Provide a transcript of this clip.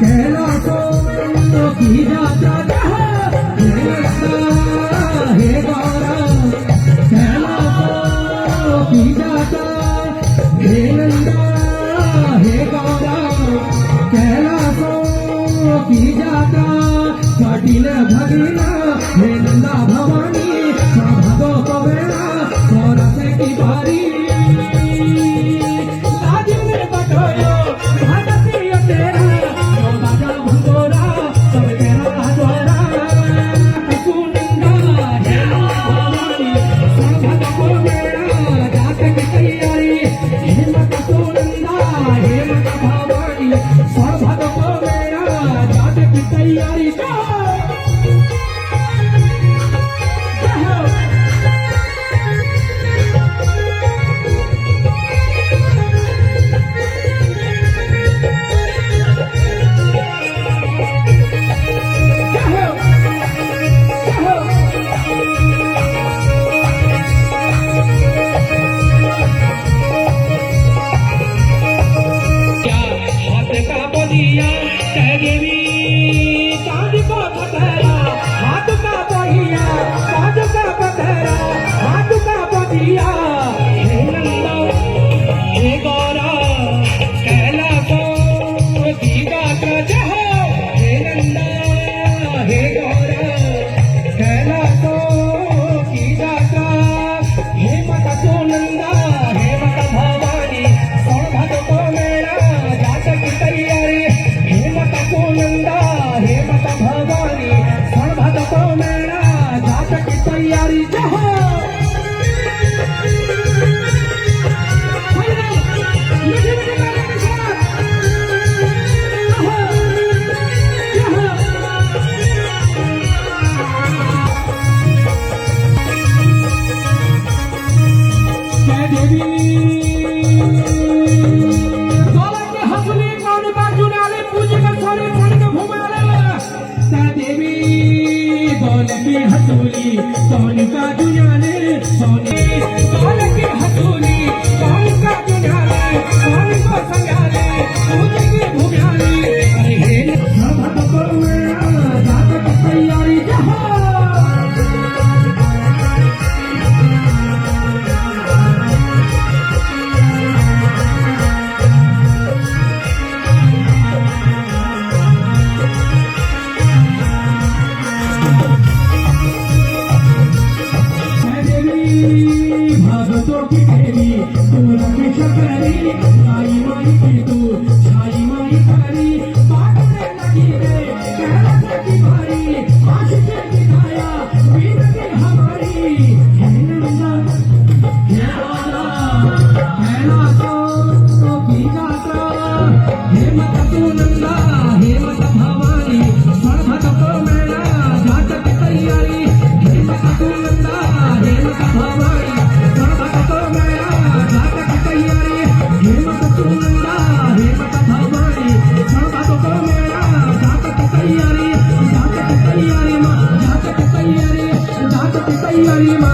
कैलासो की जात्रा हे गौरा कैलासो की जात्रा हे नंदा हे गौरा कैलासो की जात्रा कठिन भगिना हे नंदा भवानी भगो कवेरा और की बारी सोनी का दुनियाने सोनी कौन की हथूली कौन का दुनियाने कौन को संगाले पूजे की भूमियाने अरे हे सब को मेरा जात की तैयारी जहाँ भगतों की देवी तोरा की शकरी छाई माई की तू छाई माई करी बाटने लगी रे कहने की भारी आशिक की छाया वीर की हमारी हे नंदा हे वाला कहना तो की जात्रा हे मत तू नंदा हे मत भवानी सर्वत को मेरा जात की तैयारी हे मत तू नंदा हे मत भवानी तैयारी